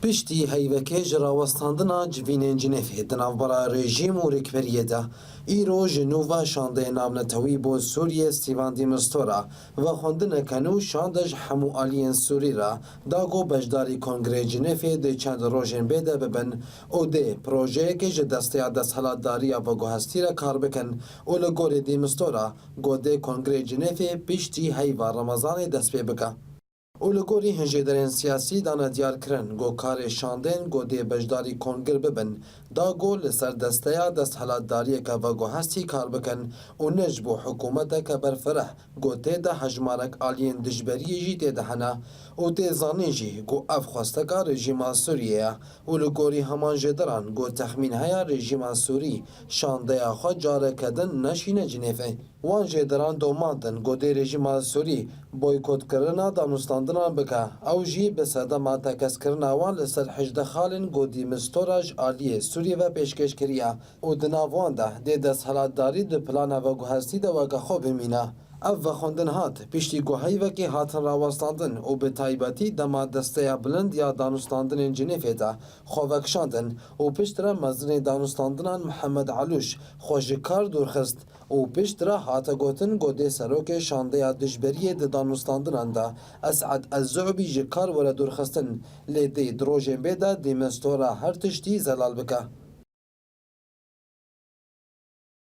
پشتی هیوکه جراوستاندنا جوینین جنفه دنافبرا رژیم و رکبریه ده ایرو جنوبا شانده نامنتوی بو سوریه ستیوان دیمستورا و خوندن کنو شاندج همو آلین سوری را داگو بجداری کنگره جنفه ده چند روژن بیده ببن او ده پروژه که جدسته دست حالات داری و گوهستی را کار بکن او لگور دیمستورا گو ده کنگره جنفه پشتی هیوا رمضان دست پی بکه. اولگوری هنجدرین سیاسی دانا دیار کرن گو کار شاندن گو دی بجداری کنگر ببن دا گو لسر دستیا دست حالات داری که و گو هستی کار بکن و نجبو حکومت که برفره گو تیده حجمارک آلین دجبری جی تیده هنه و تی زانی جی گو اف خواستگا رژیما سوریه اولگوری همان جدران گو تخمین هیا رژیما سوری شانده خود جاره کدن نشین جنیفه وان جدران دوماندن گو دی رژیما سوری بویکوت کرنا دانستاندنا بکه او جی به صدما تکس کرنا وان لسر حجد خالن گودی مستوراج آلیه سوریه و پیشکش کریا او دناوان ده دی دست حالات داری ده پلانا و گوهستی ده و گخو بمینه اف و خوندن هات پیشتی گوهی وکی هاتن راوستاندن او به تایباتی دما دسته بلند یا دانستاندن جنیفه ده خوکشاندن او پیشتر مزن دانستاندنان محمد علوش خوشکار دورخست او پیشتر هات گوتن گوده سروک شانده دجبری ده دانستاندنان ده اسعد الزعبی جکار ولا دورخستن لیدی دروژن بیده دیمستورا هر تشتی زلال بکه